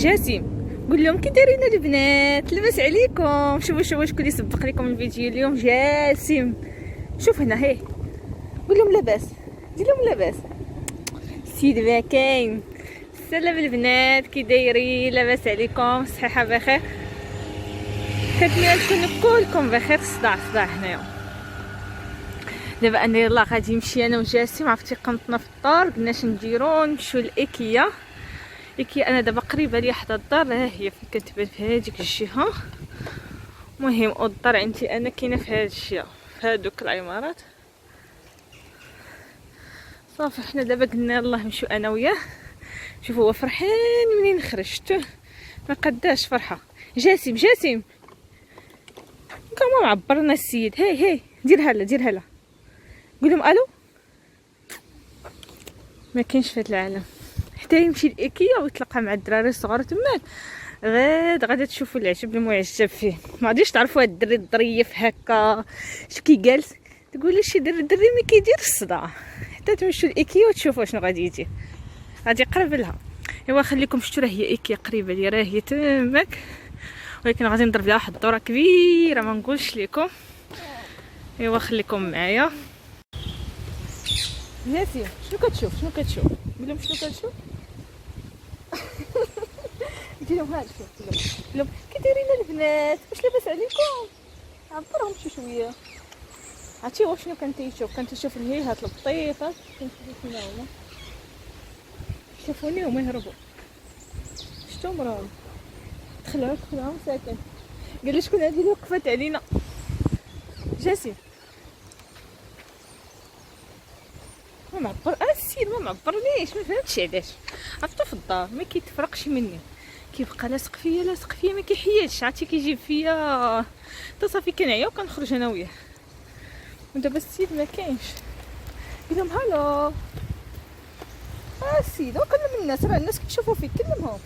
جاسم قول لهم كي دايرين البنات؟ لاباس عليكم؟ شوفوا شكون اللي سبق لكم الفيديو اليوم. جاسم شوف هنا، هي قول لهم لاباس، دير لهم لاباس. السيد ما كاين. السلام البنات، كي دايرين؟ لاباس عليكم؟ صحيحه بخير؟ كنتمنى تكونوا كلكم بخير. صداع هنايا. دابا انا يلاه غادي نمشي انا وجاسم، عرفتي قمتنا في الدار قلناش نديرو نمشيو لايكيا. انا دابا قريبه ليا حدا الدار، ها هي فين كتبان في هذيك الجهه. المهم الدار عندي انا كاينه في هذه الجهه، في هذوك العمارات. صافي حنا دابا قلنا يلاه نمشيو انا وياه. شوفوا هو فرحان منين خرج، شفتوه ما قداش فرحه. جاسم كما معبرنا السيد. هي ديرها لا قول لهم الو. ما كاينش في هذا العالم حتى يمشي لايكيا ويتلاقى مع الدراري الصغار تماك. غادا تشوفوا العجب المعجب فيه. ما غاديش تعرفوا هاد الدري الظريف هكا اش كيجالس. تقولي شي دري ما كيدير الصداع. حتى تمشوا لايكيا وتشوفوا شنو غادي يجي، غادي قرب لها. ايوا خليكم شفتوا، راه هي ايكيا قريبه ليا، راه هي تماك، ولكن غادي نضرب لها واحد الدوره كبيره ما نقولش لكم. ايوا خليكم معايا. ناسي شنو كتشوف قول لهم شنو كتشوف. قلت لهم هاد شوف، قول لهم كي دايرين البنات؟ واش لاباس عليكم؟ عبرهم شويه. عرفتي هو شنو كان تيشوف الهيهات البطيطات كنشوفو فينا هما. شافوني وما يهربوا. شفتو مراهم دخلها ساكن. قال لي شكون هذه اللي وقفت علينا؟ جاسم ما معبر السيد، ما معبرنيش، ما فهمتش علاش. عرفتو في الدار ما كيتفرقش مني، كيبقى لاصق فيا ما كيحيدش. عرفتي كيجيب فيا حتى صافي كنعيا وكنخرج انا وياه. ودابا السيد ما كاينش. قول لهم هالو السيد، وكلم الناس، راه الناس كيشوفوا فيك كلمهم.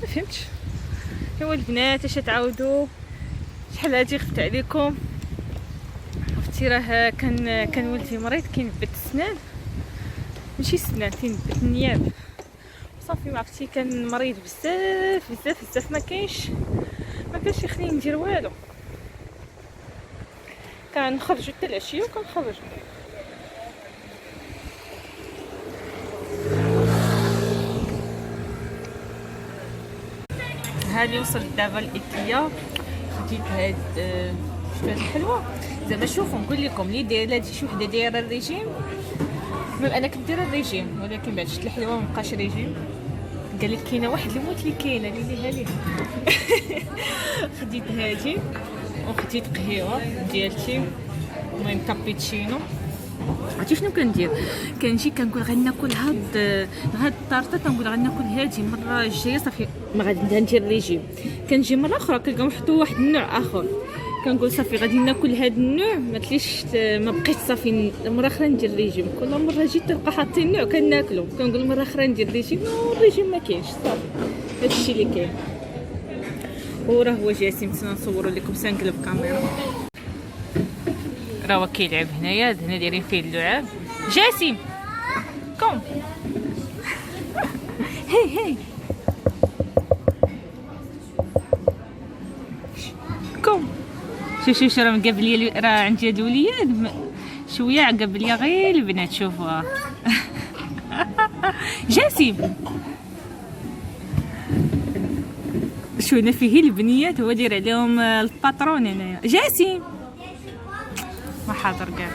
ما فهمتش. ايوا البنات اش تعاودوا؟ شحال هادي خفت عليكم. عرفتي راه كان ولدي مريض كينبت السنان، ماشي السنان، كينبت النياب. صافي ما عرفتي كان مريض بزاف ما كاينش يخليني ندير والو. كنخرجوا حتى العشيه وكنخرجوا. هاني وصلت دابا لايكيا. خديت هاد شويه الحلوه. زعما شوفوا نقول لكم اللي دايره شي وحده دايره الريجيم. انا كنت دايره الريجيم، ولكن بعد شفت الحلوه مابقاش ريجيم. قال لك كاينه واحد الموت اللي كاينه ليها خديت هادي وخديت قهيوه ديالتي، المهم كابيتشينو. عرفتي شنو كندير؟ كنجي كنقول غناكل هاد الطارطه، كنقول غناكل هادي المره الجايه صافي ما غادي ندير ريجيم. كنجي مره اخرى كنلقاو حطوا واحد النوع اخر، كنقول صافي غادي ناكل هاد النوع ما تليش ما بقيتش صافي مره اخرى ندير ريجيم. كل مره جيت تلقى حاطين نوع كناكلو، كنقول مره اخرى ندير ريجيم والريجيم ما كاينش. صافي هادشي اللي كاين. وراه هو جاسم تنصوروا لكم سنقلب كاميرا. راه كيلعب هنايا، هنا دايرين فيه اللعاب. جاسم كوم هي كوم. شوف راه مقابل ليا، راه عندي هاد الوليد شويه عقب ليا غير البنات. شوفوا جاسم شو هنا فيه البنيات، هو داير عليهم الباترون هنايا. جاسم ما حاضر كاع.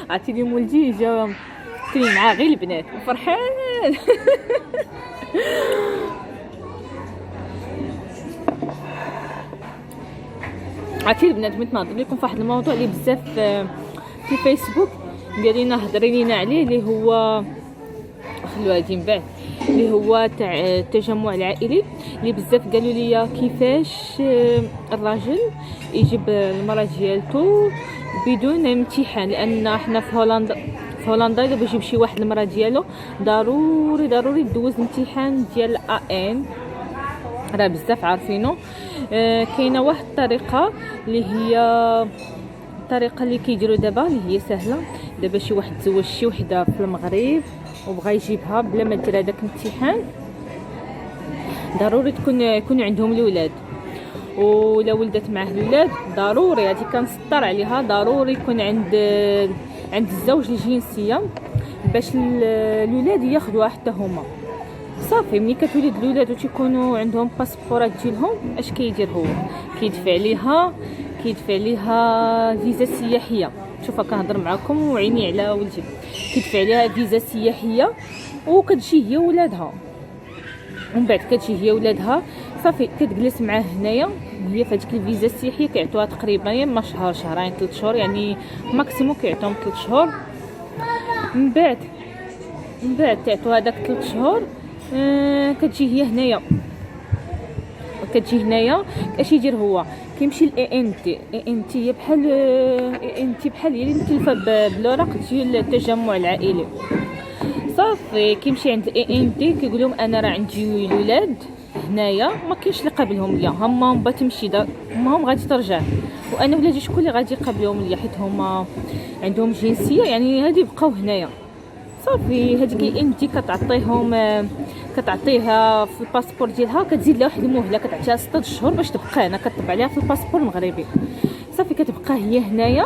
عرفتي اليوم ولدي جا كاين معاه غير البنات وفرحان. عرفتي البنات بغيت نهضر لكم في واحد الموضوع اللي بزاف في فيسبوك قال لنا هضري لينا عليه، اللي هو خلوها هادي من بعد، اللي هو تاع التجمع العائلي. اللي بزاف قالوا لي كيفاش الراجل يجيب المراه ديالته بدون امتحان، لان حنا في هولندا الا بغى يجيب شي واحد المراه ديالو ضروري يدوز امتحان ديال ان. راه بزاف عارفينه. كاينه واحد الطريقه اللي هي الطريقه اللي كيديروا دابا، اللي هي سهله. دابا شي واحد تزوج شي وحده في المغرب وبغى يجيبها بلا ما دير هذاك الامتحان، ضروري يكون عندهم الاولاد، ولا ولدت معاه الاولاد ضروري هذه كنسطر عليها، ضروري يكون عند الزوج الجنسيه باش الاولاد ياخذوها حتى هما. صافي ملي كتولد الاولاد وتيكونوا عندهم باسبورات ديالهم، اش كيدير هو؟ كيدفع ليها فيزا سياحيه. شوفوا كنهضر معكم وعيني على ولدي، كيدفع ليها فيزا سياحيه وكتجي هي ولادها، ومن بعد كتجي هي ولادها صافي كتجلس معاه هنايا. هي في هذيك الفيزا السياحيه كيعطوها تقريبا يا اما شهر شهرين 3 شهور، يعني ماكسيموم كيعطوهم 3 شهور. من بعد تعطوا هذاك 3 شهور كتجي هي هنايا. اش يدير هو؟ كيمشي ل ان تي هي بحال هي اللي متلفه بالورق ديال التجمع العائلي. صافي كيمشي عند ان تي كيقول لهم انا راه عندي الولاد هنايا، ما كاينش اللي قابلهم ليا، هما بتمشي هم غادي ترجع، وانا ولادي شكون اللي غادي يقابلهم ليا حيت هما عندهم جنسيه، يعني غادي يبقاو هنايا. صافي هذيك انت كتعطيها في الباسبور ديالها، كتزيد لها واحد المهله، كتعطيها 6 شهور باش تبقى هنا، كتطبع عليها في الباسبور المغربي. صافي كتبقى هي هنايا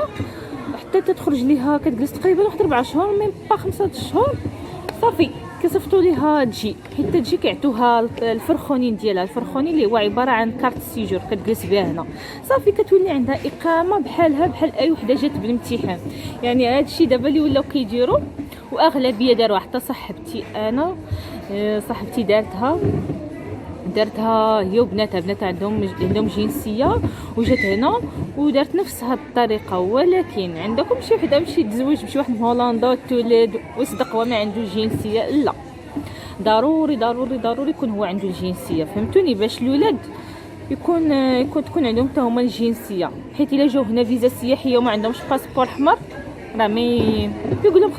حتى تخرج ليها، كتجلس تقريبا واحد 4 شهور ميم با 5 شهور. صافي كيصيفطوا ليها تجي، حيت تجي كيعطوها الفرخونين ديالها، الفرخونين اللي هو عباره عن كارت سيجور كتجلس بها هنا. صافي كتولي عندها اقامه بحال اي وحده جات بالامتحان. يعني هذا الشيء دابا اللي ولاو كيديروا، واغلبيه داروا. حتى صاحبتي دارتها هي وبناتها عندهم جنسيه، وجات هنا ودارت نفس هاد الطريقه. ولكن عندكم شي وحده مشي تزوج بشي واحد من هولندا وتولد وصدق هو ما عنده جنسيه، لا ضروري يكون هو عنده الجنسيه، فهمتوني؟ باش الاولاد تكون عندهم حتى هما الجنسيه. حيت الا جاو هنا فيزا سياحيه وما عندهمش باسبور احمر، راه يقول لهم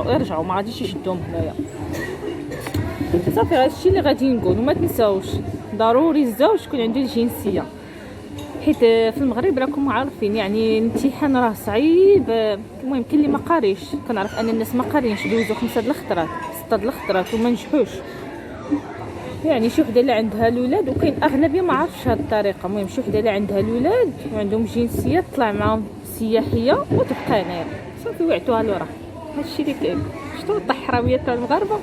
ارجعوا ما غاديش يشدوهم هنايا. صافي هادشي اللي غادي نقول. وما تنساوش ضروري الزوج يكون عنده الجنسيه، حيت في المغرب راكم عارفين يعني الامتحان راه صعيب. المهم كاين اللي ما قاريش، كنعرف ان الناس ما قارينش، دوزوا 5 الخطرات 6 الخطرات وما نجحوش. يعني شي وحده اللي عندها الاولاد، وكاين اغلبيه ما عرفش هاد الطريقه. المهم شي وحده اللي عندها الاولاد وعندهم جنسيه تطلع معاهم سياحيه وتبقى هنايا. صافي ويعطوها الورق. هادشي اللي كاين. شفتوا الطحراويه تاع المغاربه؟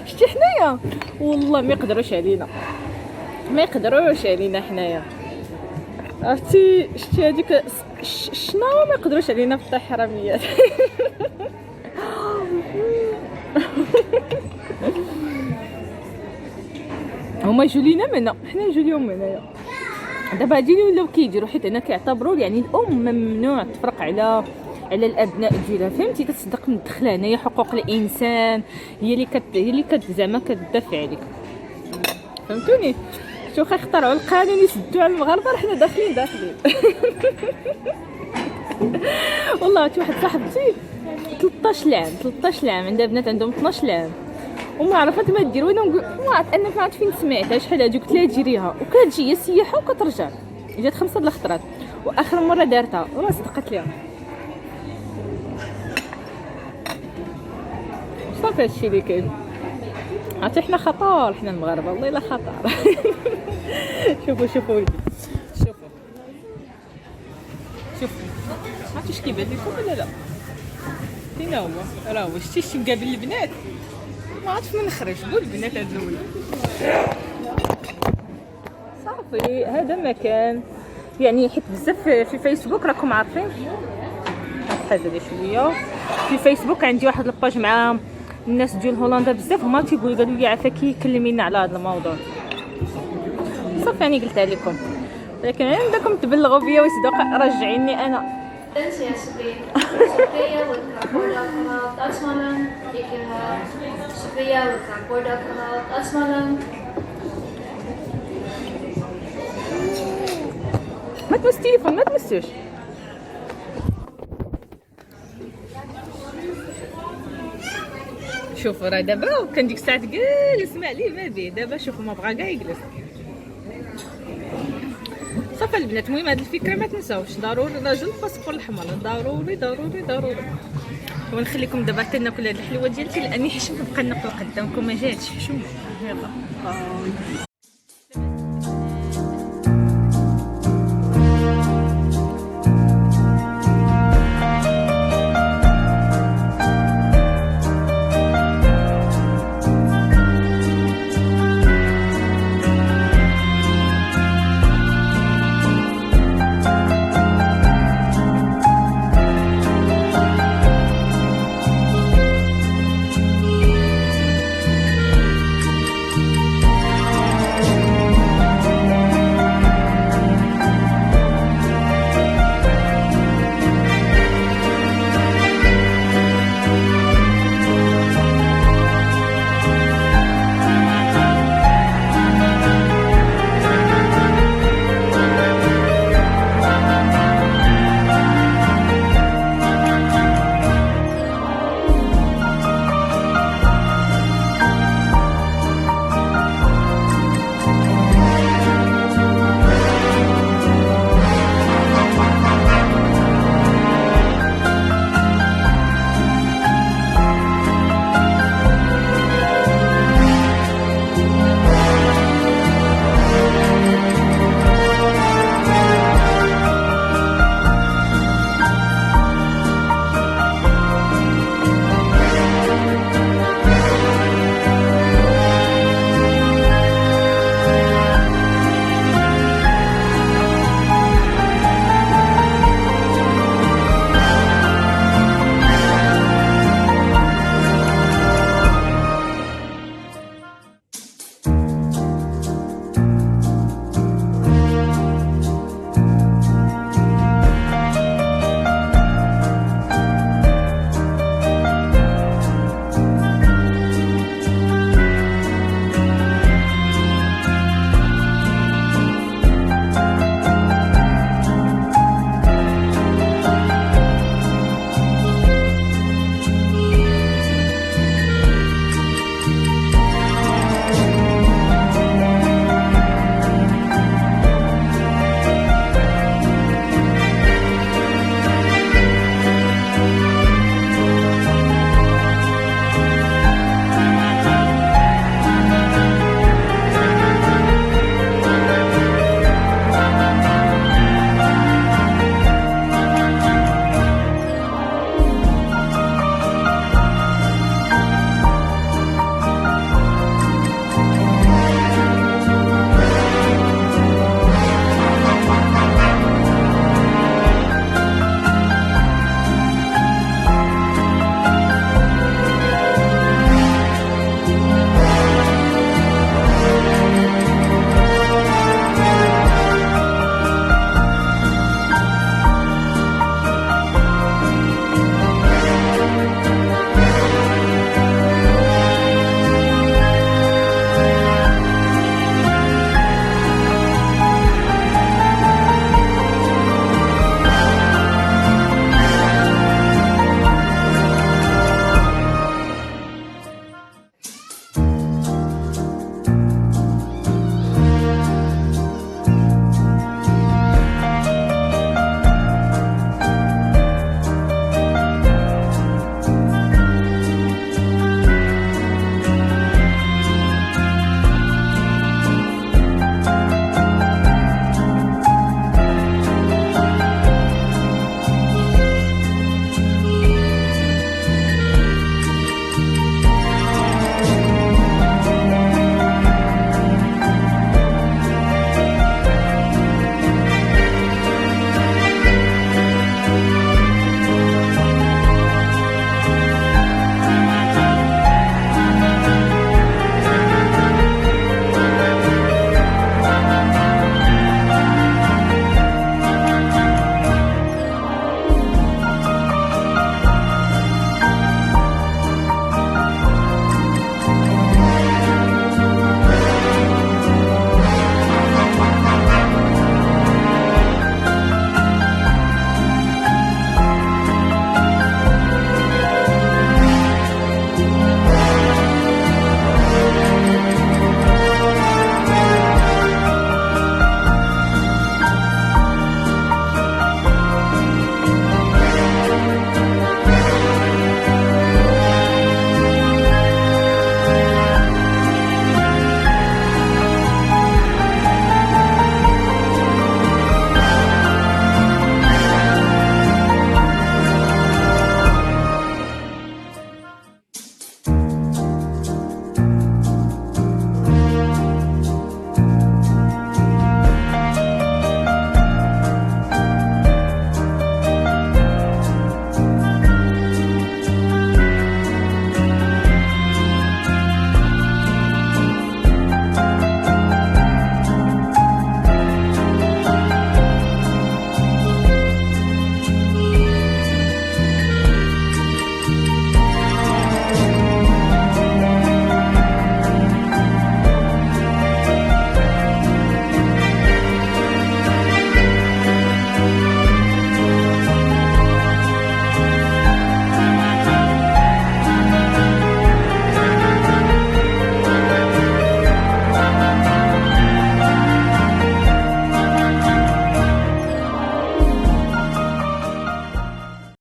شتي حنايا والله ما يقدروش علينا حنايا. عرفتي شتي هذيك شنو ما يقدروش علينا في الطحراميات. هما يجوا لينا من هنا، حنا نجوا لهم من هنايا. دابا هادي اللي ولاو كيديروا، حيت هنا كيعتبروا يعني الام ممنوع تفرق على الابناء ديالها، فهمتي؟ كتصدق ندخلها هنايا حقوق الانسان، هي اللي زعما كتدافع عليك، فهمتوني؟ شو اخترعوا القانون يسدوا على المغاربه، راه حنا داخلين. والله واحد صاحبتي 13 عام عندها بنات عندهم 12 عام وما عرفت ما دير. وانا ما عرفت انا ما عرفت فين سمعتها شحال هذيك، قلت لها ديريها، وكتجي هي سياحه وكترجع. جات 5 الخطرات، واخر مره دارتها وما صدقت ليها. صافي هادشي اللي كاين. عرفتي حنا خطر، حنا المغاربه والله الا خطر. شوفوا ولدي، شوفوا عرفتي اش كيبان لكم ولا لا؟ فين هو؟ راه هو شتي مقابل البنات، ما عرفتش من نخرج قول البنات هاد الاولى. صافي هذا مكان يعني، حيت بزاف في فيسبوك راكم عارفين. هذا شويه في فيسبوك عندي واحد الباج مع الناس ديال هولندا بزاف، هما تيقولوا قالوا لي عافاكي كلمينا على هذا الموضوع. صافي يعني قلتها لكم، لكن عندكم تبلغوا بيا ويصدق رجعيني انا. ما تمس التليفون، ما تمسوش. شوفوا راه دابا كان ديك الساعه جالس مع ليه ما بيه، دابا شوفوا ما بغا كاع يجلس. صافا البنات. المهم هاد الفكره ما تنساوش، ضروري راجل الباسبور الاحمر، ضروري ضروري ضروري. ونخليكم دابا حتى ناكل هاد الحلوه ديالتي لاني حشمت نبقى ناكل قدامكم ما جاتش حشومه. يلا